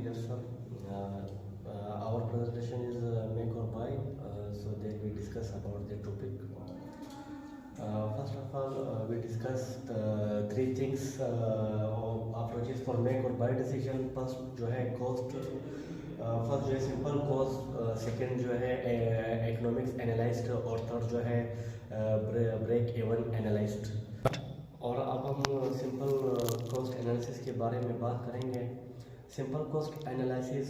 dear sir. Our presentation is make or buy. So then we discuss about the topic. First of all, we discussed three things or approaches for make or buy decision. First जो है cost, first जो है simple cost, second जो है economics analysed और third जो है break even analysed. और अब हम सिंपल कॉस्ट एनालिसिस के बारे में बात करेंगे। Simple cost analysis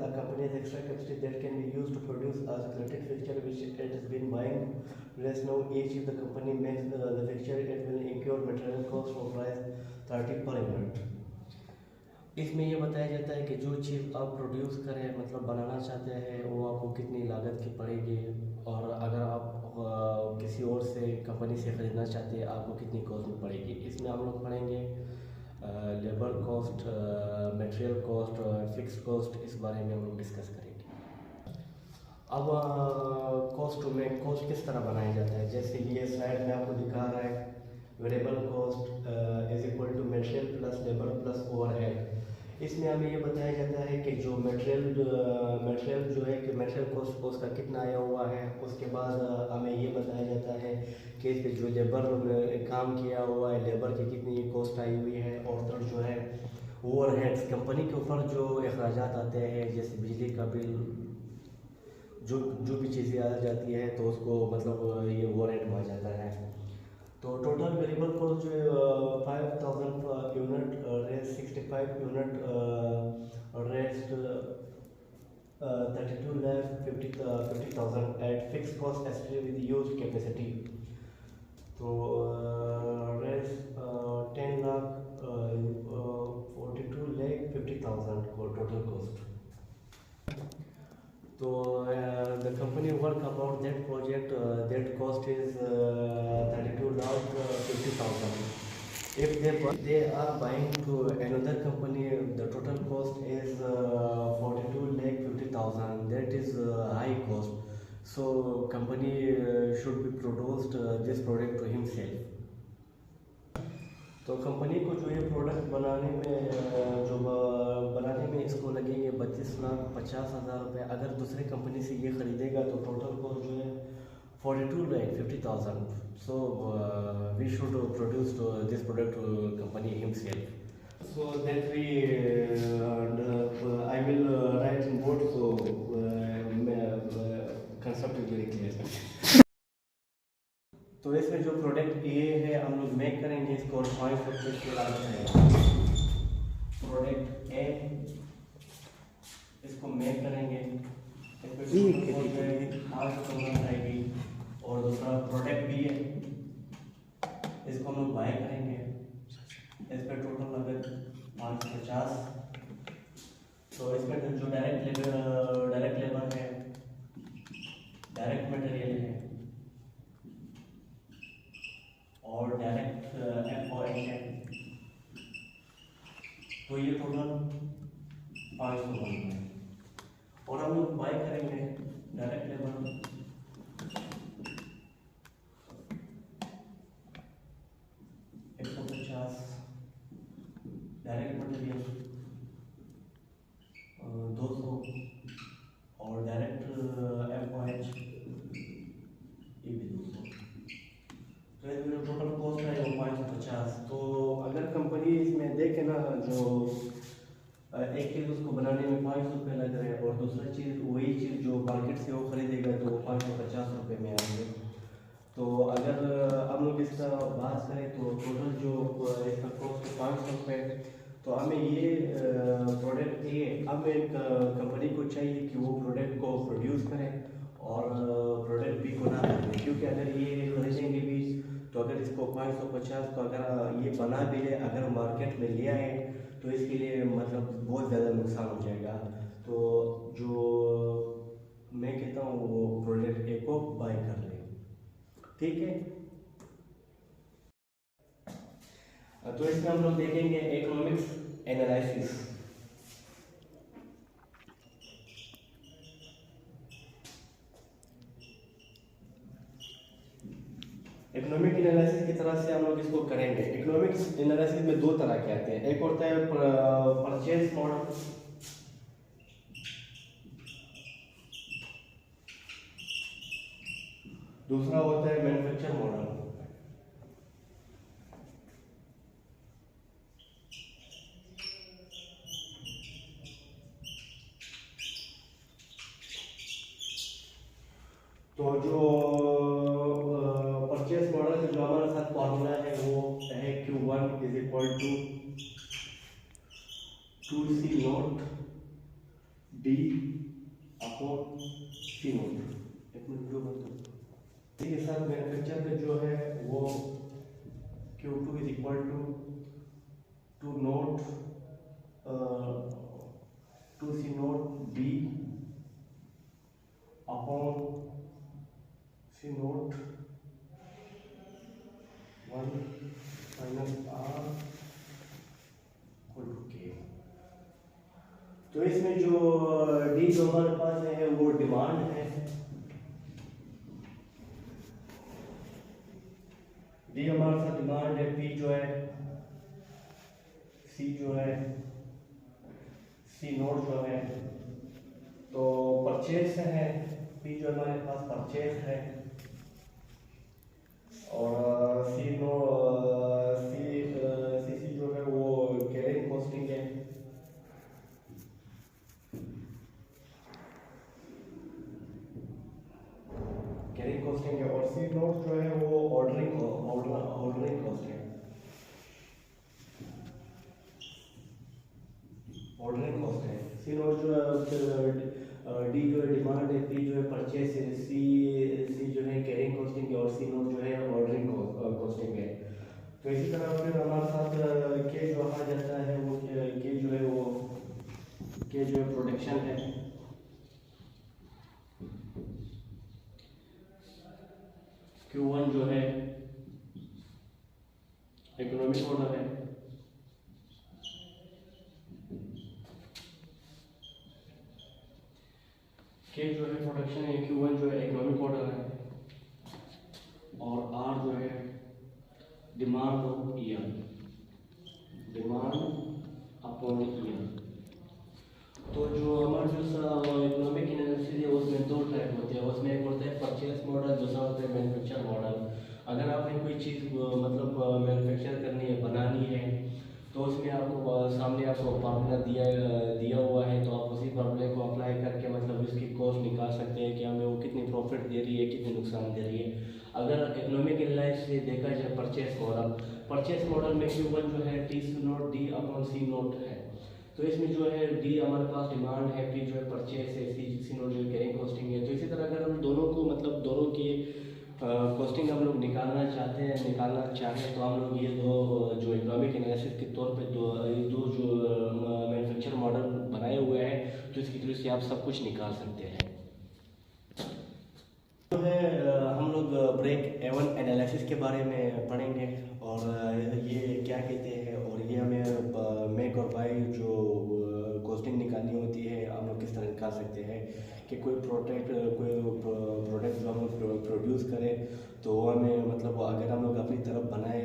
a company's extra capacity that can be used to produce a selected fixture which it has been buying. Let's know each if the company makes the fixture it will incur material cost for price 30 per unit। इसमें ये बताया जाता है कि जो चीज़ आप produce करें मतलब बनाना चाहते हैं वो आपको कितनी लागत की पड़ेगी, और अगर आप किसी और से कंपनी से ख़रीदना चाहते हैं आपको कितनी कॉस्ट में पड़ेगी। इसमें हम लोग पढ़ेंगे labour cost, material cost, fixed cost, इस बारे में हम लोग डिस्कस करेंगे। अब कॉस्ट में कॉस्ट किस तरह बनाया जाता है, जैसे ये स्लाइड में आपको दिखा रहा है variable cost is equal to material plus labour plus overhead. इसमें हमें ये बताया जाता है कि जो मटेरियल जो है कि मटेरियल कॉस्ट उसका कितना आया हुआ है। उसके बाद हमें ये बताया जाता है कि इस पे जो लेबर काम किया हुआ है लेबर की कितनी कॉस्ट आई हुई है। और फिर जो है ओवरहेड्स कंपनी के ऊपर जो अखराजात आते हैं जैसे बिजली का बिल, जो भी चीज़ें आ जाती है तो उसको मतलब ये ओवरहेड में आ जाता है। तो टोटल वेरिएबल कॉस्ट जो है 5000 unit, rest 65 unit, rest 32 lakh 50,000 eight fix cost estimated with use capacity. तो रेस्ट 10 लाख 42 लाख 50,000 को टोटल कॉस्ट। तो the company work about that project, that cost is 32 lakh 50,000. If they are buying to another company, the total cost is 42 lakh 50,000. That is high cost. So company should be produced this product to himself. तो company को जो ये product बनाने में इसको लगेंगे 32,50,000 रुपये। अगर दूसरे कंपनी से ये ख़रीदेगा तो टोटल कॉस्ट जो है 42 lakh 50,000। So we should produce this product to company himself. So that we I will write in board so concept is very clear. तो इसमें जो प्रोडक्ट ए है हम लोग मेक करेंगे इसको 5 रुपये की लागत है। प्रोडक्ट ए इसको मेक करेंगे, इसमें 5 आएगी। और दूसरा प्रोडक्ट बी है इसको हम लोग बाय करेंगे, इस पर टोटल लागत 550। तो इसमें जो डायरेक्ट लेबर है, डायरेक्ट मटेरियल है और डायरेक्ट एम्प्लॉय है, तो ये टोटल 500 है। और हम लोग बाय करेंगे डायरेक्ट लेबर 150, डायरेक्ट मटेरियल 200 और डायरेक्ट एम्प्लॉय ये भी 200। तो टोटल कॉस्ट है 550। तो अगर कंपनी इसमें देखे ना जो एक चीज़ उसको बनाने में 500 रुपये लग रहे हैं और दूसरा चीज़ वही चीज़ जो मार्केट से वो खरीदेगा तो 550 रुपये में आएंगे। तो अगर हम लोग इसका बात करें तो टोटल जो इसका कॉस्ट 500 रुपये। तो हमें ये प्रोडक्ट ये अब एक कंपनी को चाहिए कि वो प्रोडक्ट को प्रोड्यूस करें और प्रोडक्ट भी को ना करें, क्योंकि अगर ये खरीदेंगे भी तो अगर इसको 550 तो अगर ये बना भी ले अगर मार्केट में ले आए तो इसके लिए मतलब बहुत ज़्यादा नुकसान हो जाएगा। तो जो मैं कहता हूँ वो प्रोडक्ट ए को बाय कर ले, ठीक है। तो इसमें हम लोग देखेंगे इकोनॉमिक्स एनालिसिस। इकोनॉमिक एनालिसिस की तरह से हम लोग इसको करेंगे। इकोनॉमिक्स एनालिसिस में दो तरह के आते हैं, एक होता है परचेस मॉडल, दूसरा होता है मैन्युफैक्चर मॉडल। तो जो परचेस मॉडल जो हमारे साथ फॉर्मूला है वो है Q1 is equal to 2C naught D upon C naught. एक मिनट जो मतलब इसी के साथ मैन्युफैक्चर में जो है वो Q2 is equal to 2 naught 2C naught D upon C naught 1 minus R equal to K। तो इसमें जो D जो हमारे पास है वो डिमांड है, D हमारे साथ डिमांड है, P जो है, C जो है, C नोट जो है, तो परचेस है, P जो हमारे पास परचेस है, और सी जो है वो कैरिंग कॉस्टिंग है, कैरिंग कॉस्टिंग है, और सी नोट जो है वो ऑर्डरिंग कॉस्ट है, ऑर्डरिंग कॉस्ट है। सी नोट जो है डी जो है डिमांड है, पी जो है परचेस है, सी जो है कैरिंग कॉस्टिंग है, और सी नोट जो है ऑर्डरिंग कॉस्टिंग है। तो इसी तरह फिर हमारे साथ के जो आ जाता है वो के जो है वो के जो है प्रोडक्शन है, Q1 जो है इकोनॉमिक ऑर्डर है, के जो है प्रोडक्शन है, Q1 जो है इकोनॉमिक ऑर्डर है, और R जो है demand of year, demand upon year. तो जो हमारा जो इकोनॉमिक एनालिसिस है उसमें दो टाइप होते हैं, उसमें एक होता है परचेस मॉडल, दूसरा होता है मैन्युफैक्चर मॉडल। अगर आपने कोई चीज़ मतलब मैन्युफैक्चर करनी है, बनानी है, तो उसमें आपको सामने आपको फार्मूला दिया हुआ है, तो आप उसी फार्मूले को अप्लाई करके मतलब उसकी कॉस्ट निकाल सकते हैं कि हमें वो कितनी प्रॉफिट दे रही है, कितने नुकसान दे रही है। अगर इकोनॉमिक एनालिसिस से देखा जाए परचेस मॉडल में Q1 जो है टी नोट डी अपॉन सी नोट है। तो इसमें जो है डी हमारे पास डिमांड है, पी जो है परचेस है, सी नोट जो है कैरिंग कॉस्टिंग है। तो इसी तरह अगर हम दोनों को मतलब दोनों की कॉस्टिंग हम लोग निकालना चाहें तो हम लोग ये दो जो इकोनॉमिक एनालिसिस के तौर पे ये दो जो मैन्युफैक्चर मॉडल बनाए हुए हैं, तो इसकी थ्रू से आप सब कुछ निकाल सकते हैं। जो है हम लोग ब्रेक एवन एनालिसिस के बारे में पढ़ेंगे, और ये क्या कहते हैं, और ये हमें मेक और बाई जो कॉस्टिंग निकालनी होती है हम लोग किस तरह निकाल सकते हैं कि कोई प्रोडक्ट जो हम लोग प्रोड्यूस करें तो हमें मतलब अगर हम लोग अपनी तरफ बनाए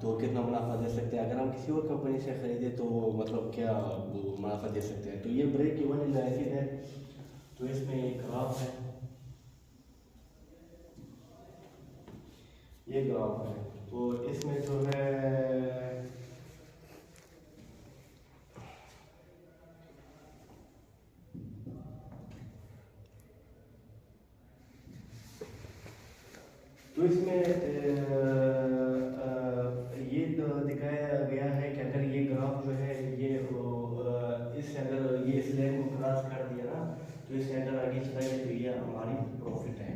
तो कितना मुनाफा दे सकते हैं, अगर हम किसी और कंपनी से ख़रीदें तो मतलब क्या मुनाफा दे सकते हैं। तो ये ब्रेक इवन एनालिसिस है। तो इसमें एक ग्राफ है, ये ग्राफ है, तो इसमें जो है तो इसमें ये दिखाया गया है कि अगर ये ग्राफ जो है ये इससे अगर ये इस लाइन को क्रॉस कर दिया ना, तो इससे अगर आगे चला गया तो ये हमारी प्रॉफिट है,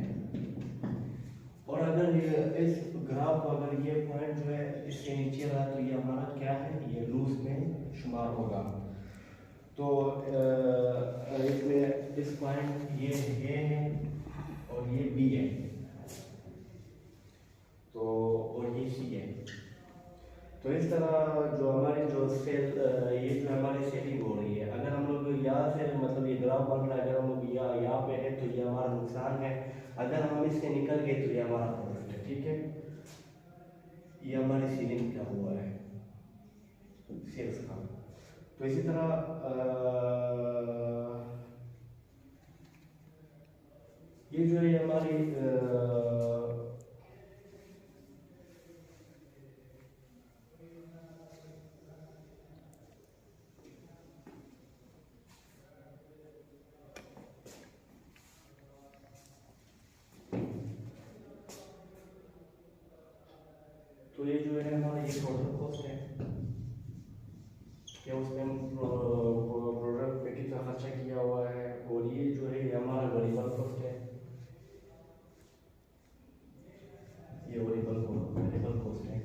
और अगर ये इस ग्राफ अगर ये पॉइंट जो है इसके नीचे रहा तो ये हमारा क्या है, ये लूज में शुमार होगा। तो इसमें इस पॉइंट ये A है और ये B है, तो और ये C है। तो इस तरह जो हमारी जो सेल ये जो हमारी सेलिंग हो रही है, अगर हम लोग यहाँ से मतलब ये ग्राफ बन रहा है, अगर हम लोग यहाँ पे है तो ये हमारा नुकसान है, अगर हम इससे निकल गए तो ये हमारा प्रॉफिट है। ठीक है, ये हमारी सेलिंग क्या हुआ है, सेल्स का। तो तो इसी तरह ये जो है हमारी तो ये जो है हमारा ये टोटल कॉस्ट है कि उसमें हम प्रोडक्ट पे कितना खर्चा किया हुआ है, और ये जो है हमारा वेरिएबल कॉस्ट है, ये वेरिएबल कॉस्ट है।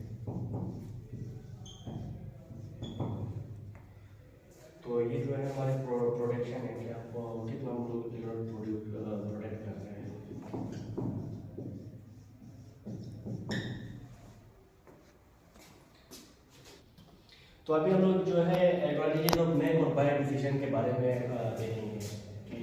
तो ये जो है हमारे प्रोडक्शन है कि आप कितना प्रोडक्ट कर रहे हैं। तो अभी हम लोग जो है एडवांटेजेस ऑफ मेक और बाय डिसीजन के बारे में देखेंगे कि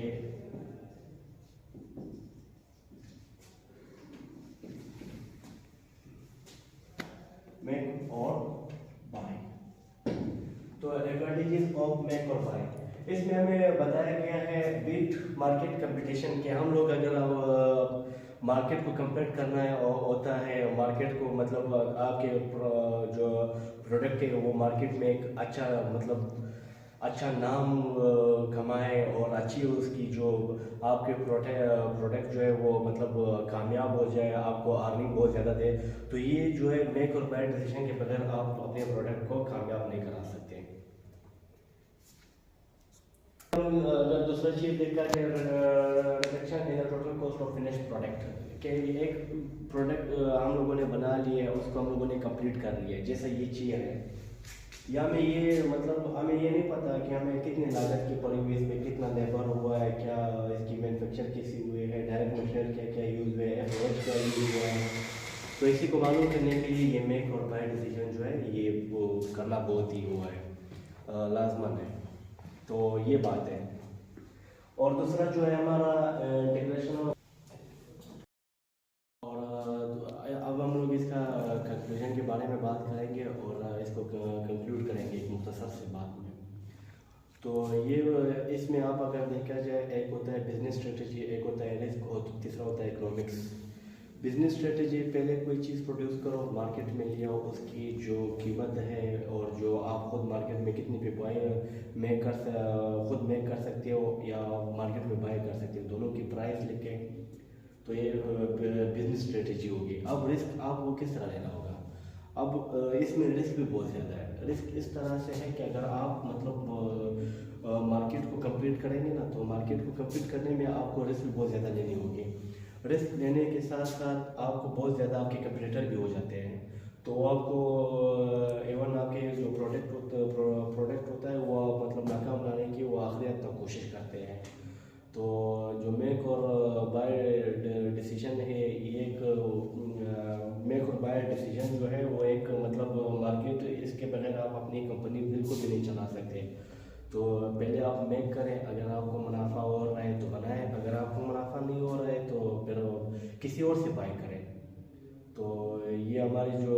मेक और बाय। तो एडवांटेजेस ऑफ मेक और बाय, इसमें हमें बताया गया है बीट मार्केट कंपटीशन के हम लोग अगर मार्केट को कंपेयर करना है होता है, मार्केट को मतलब आपके जो प्रोडक्ट है वो मार्केट में एक अच्छा मतलब अच्छा नाम कमाए और अच्छी उसकी जो आपके प्रोडक्ट जो है वो मतलब कामयाब हो जाए, आपको अर्निंग बहुत ज़्यादा दे, तो ये जो है मेक और बाय डिसीजन के बगैर आप अपने प्रोडक्ट को कामयाब नहीं करा सकते। अगर दूसरा चीज़ देखा जाए reduction in total cost of finished product, कि एक प्रोडक्ट हम लोगों ने बना लिया है, उसको हम लोगों ने कंप्लीट कर लिया है, जैसे ये चेयर है, या हमें ये मतलब हमें ये नहीं पता कि हमें कितनी लागत की पड़ी हुई, इसमें कितना लेबर हुआ है, क्या इसकी मैन्युफैक्चर कैसी हुई है, डायरेक्ट मटेरियल क्या क्या यूज़ हुए है, एफर्ट क्या यूज़ हुआ है। तो इसी को मालूम करने के लिए ये मेक और बाय डिसीजन जो है ये वो करना बहुत ही हुआ है लाजमन है। तो ये बात है। और दूसरा जो है हमारा इंटीग्रेशन, और अब हम लोग इसका कंक्लूजन के बारे में बात करेंगे और इसको कंक्लूड करेंगे एक मुख्तसर से बात में। तो ये इसमें आप अगर देखा जाए, एक होता है बिजनेस स्ट्रेटजी, एक होता है रिस्क, और तीसरा होता है इकोनॉमिक्स। बिजनेस स्ट्रेटजी, पहले कोई चीज़ प्रोड्यूस करो, मार्केट में ले आओ, उसकी जो कीमत है और जो आप खुद मार्केट में कितनी पे खुद मेक कर सकते हो या मार्केट में बाय कर सकते हो, दोनों की प्राइस लिखे, तो ये बिजनेस स्ट्रेटजी होगी। अब रिस्क आपको किस तरह लेना होगा, अब इसमें रिस्क भी बहुत ज़्यादा है। रिस्क इस तरह से है कि अगर आप मतलब मार्केट को कम्पीट करेंगे ना, तो मार्केट को कम्पीट करने में आपको रिस्क भी बहुत ज़्यादा लेनी होगी। रिस्क लेने के साथ साथ आपको बहुत ज़्यादा आपके कंपटीटर भी हो जाते हैं, तो आपको इवन आपके जो प्रोडक्ट होता है वो मतलब नाकाम लाने की वो आखिरी हद तक कोशिश करते हैं। तो जो मेक और बाय डिसीजन है, ये एक मेक और बाय डिसीजन जो है वो एक मतलब मार्केट, इसके बगैर आप अपनी कंपनी बिल्कुल भी नहीं चला सकते। तो पहले आप मेक करें, अगर आपको मुनाफा हो रहा है तो बनाएं, अगर आपको मुनाफा नहीं हो रहा है तो फिर किसी और से बाय करें। तो ये हमारी जो